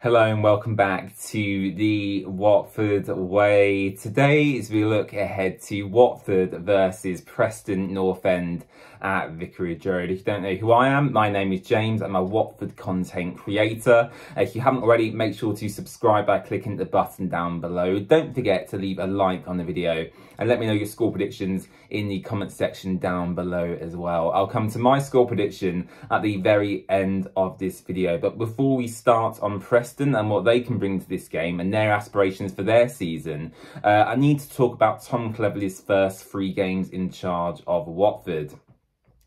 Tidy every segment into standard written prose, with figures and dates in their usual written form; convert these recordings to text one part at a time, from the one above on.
Hello and welcome back to the Watford Way. Today as we look ahead to Watford versus Preston North End at Vicarage Road. If you don't know who I am, my name is James. I'm a Watford content creator. If you haven't already, make sure to subscribe by clicking the button down below. Don't forget to leave a like on the video and let me know your score predictions in the comment section down below as well. I'll come to my score prediction at the very end of this video. But before we start on Preston and what they can bring to this game and their aspirations for their season, I need to talk about Tom Cleverley's first 3 games in charge of Watford.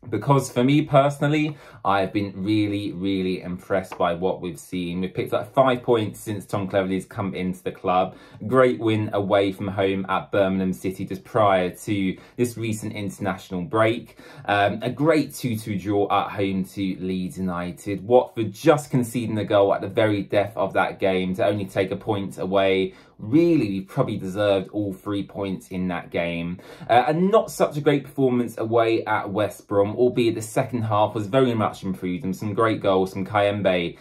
Because for me personally, I've been really impressed by what we've seen. We've picked up 5 points since Tom Cleverley's come into the club. Great win away from home at Birmingham City just prior to this recent international break. A great 2-2 draw at home to Leeds United. Watford just conceding a goal at the very death of that game to only take a point away. Really, we probably deserved all 3 points in that game. And not such a great performance away at West Brom, albeit the second half was very much improved and some great goals from Kayembe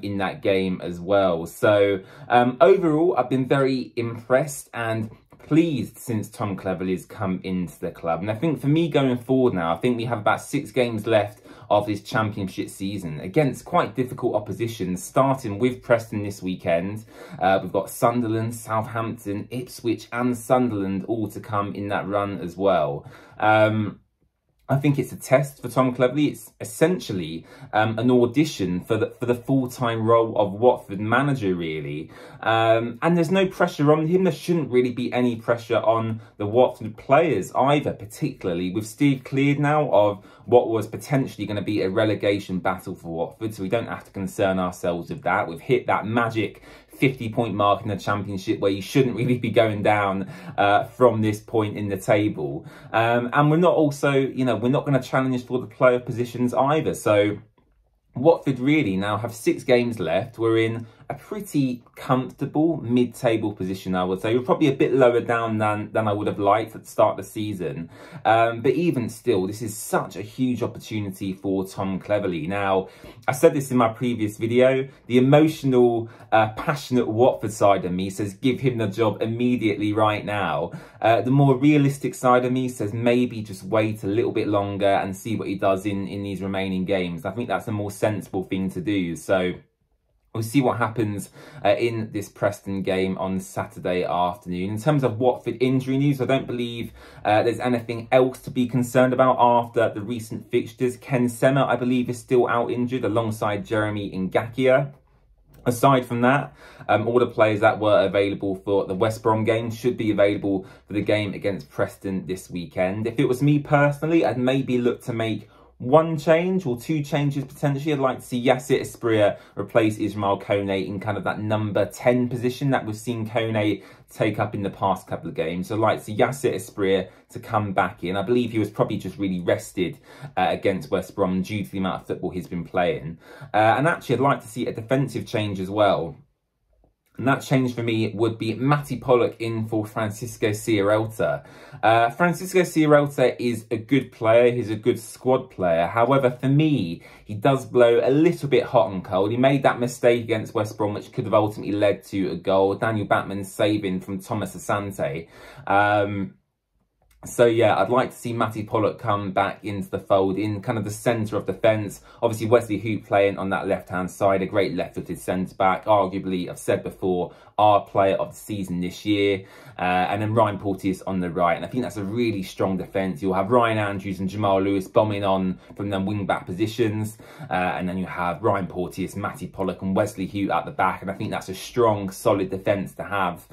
in that game as well. So overall, I've been very impressed and pleased since Tom Cleverley's come into the club. And I think for me going forward now, I think we have about 6 games left of this championship season against quite difficult opposition, starting with Preston this weekend. We've got Sunderland, Southampton, Ipswich and Sunderland all to come in that run as well. I think it's a test for Tom Cleverley. It's essentially an audition for the full-time role of Watford manager, really. And there's no pressure on him. There shouldn't really be any pressure on the Watford players either, particularly with Steve cleared now of what was potentially going to be a relegation battle for Watford. So we don't have to concern ourselves with that. We've hit that magic 50-point mark in the championship where you shouldn't really be going down from this point in the table. And we're not also, we're not going to challenge for the player positions either. So Watford really now have 6 games left. We're in a pretty comfortable mid-table position, I would say. We're probably a bit lower down than I would have liked at the start of the season. But even still, this is such a huge opportunity for Tom Cleverley. Now, I said this in my previous video, the emotional, passionate Watford side of me says give him the job immediately right now. The more realistic side of me says maybe just wait a little bit longer and see what he does in these remaining games. I think that's a more sensible thing to do. So we'll see what happens in this Preston game on Saturday afternoon. In terms of Watford injury news, I don't believe there's anything else to be concerned about after the recent fixtures. Ken Sema, I believe, is still out injured alongside Jeremy Ngakia. Aside from that, all the players that were available for the West Brom game should be available for the game against Preston this weekend. If it was me personally, I'd maybe look to make 1 change or 2 changes potentially. I'd like to see Yasser Espria replace Ismail Kone in kind of that number 10 position that we've seen Kone take up in the past couple of games. So I'd like to see Yasser Espria to come back in. I believe he was probably just really rested against West Brom due to the amount of football he's been playing. And actually, I'd like to see a defensive change as well. And that change for me would be Matty Pollock in for Francisco Sierralta. Francisco Sierralta is a good player. He's a good squad player. However, for me, he does blow a little bit hot and cold. He made that mistake against West Brom, which could have ultimately led to a goal. Daniel Batman saving from Thomas Asante. So yeah, I'd like to see Matty Pollock come back into the fold in kind of the centre of defence. Obviously, Wesley Hoop playing on that left-hand side, a great left-footed centre-back. Arguably, I've said before, our player of the season this year. And then Ryan Porteous on the right. And I think that's a really strong defence. You'll have Ryan Andrews and Jamal Lewis bombing on from them wing-back positions. And then you have Ryan Porteous, Matty Pollock and Wesley Hoop at the back. And I think that's a strong, solid defence to have.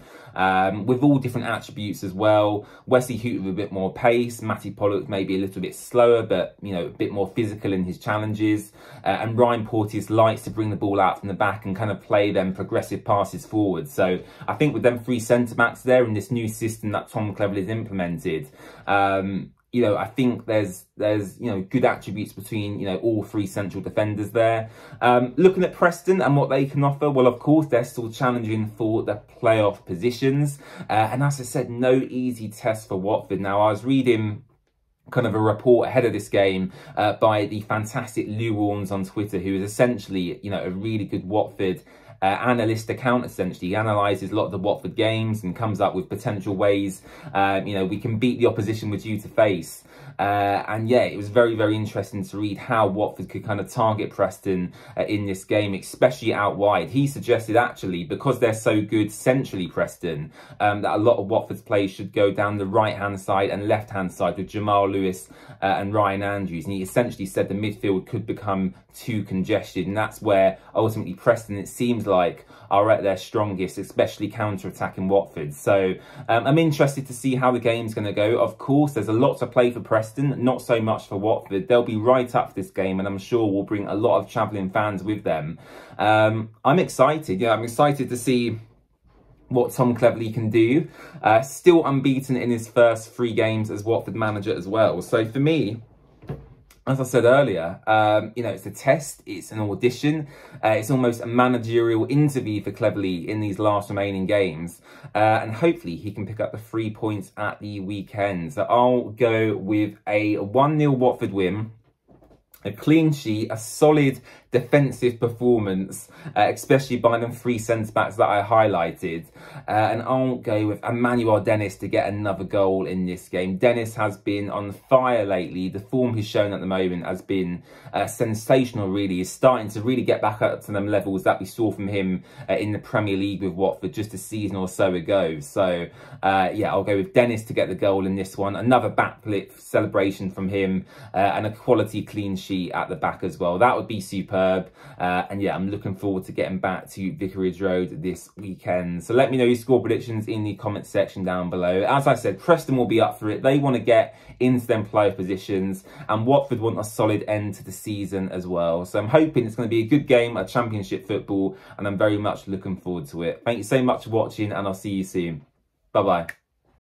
With all different attributes as well. Wesley Hoop with a bit more pace. Matty Pollock maybe a little bit slower, but, a bit more physical in his challenges. And Ryan Porteous likes to bring the ball out from the back and kind of play them progressive passes forward. So I think with them 3 centre-backs there in this new system that Tom Cleverley has implemented, I think there's good attributes between, all 3 central defenders there. Looking at Preston and what they can offer, well, of course, they're still challenging for the playoff positions. And as I said, no easy test for Watford. Now, I was reading kind of a report ahead of this game by the fantastic Lou Warnes on Twitter, who is essentially, a really good Watford analyst account, essentially. He analyses a lot of the Watford games and comes up with potential ways, you know, we can beat the opposition we're due to face. And yeah, it was very, very interesting to read how Watford could kind of target Preston in this game, especially out wide. He suggested, actually, because they're so good centrally, Preston, that a lot of Watford's players should go down the right-hand side and left-hand side with Jamal Lewis and Ryan Andrews. And he essentially said the midfield could become too congested, and that's where ultimately Preston, it seems like, are at their strongest, especially counter-attacking Watford. So I'm interested to see how the game's going to go. Of course, there's a lot to play for Preston, not so much for Watford. They'll be right up for this game, and I'm sure will bring a lot of travelling fans with them. I'm excited. Yeah, I'm excited to see what Tom Cleverley can do. Still unbeaten in his first 3 games as Watford manager as well. So for me, as I said earlier, you know, it's a test, it's an audition, it's almost a managerial interview for Cleverley in these last remaining games, and hopefully he can pick up the 3 points at the weekend. So I'll go with a 1-0 Watford win, a clean sheet, a solid defensive performance, especially by them 3 centre-backs that I highlighted. And I'll go with Emmanuel Dennis to get another goal in this game. Dennis has been on fire lately. The form he's shown at the moment has been sensational, really. He's starting to really get back up to them levels that we saw from him in the Premier League with Watford just a season or so ago. So, yeah, I'll go with Dennis to get the goal in this one. Another backflip celebration from him, and a quality clean sheet at the back as well. That would be superb. And yeah, I'm looking forward to getting back to Vicarage Road this weekend. So let me know your score predictions in the comment section down below. As I said, Preston will be up for it. They want to get into them playoff positions, and Watford want a solid end to the season as well. So I'm hoping it's going to be a good game of Championship football, and I'm very much looking forward to it. Thank you so much for watching, and I'll see you soon. Bye-bye.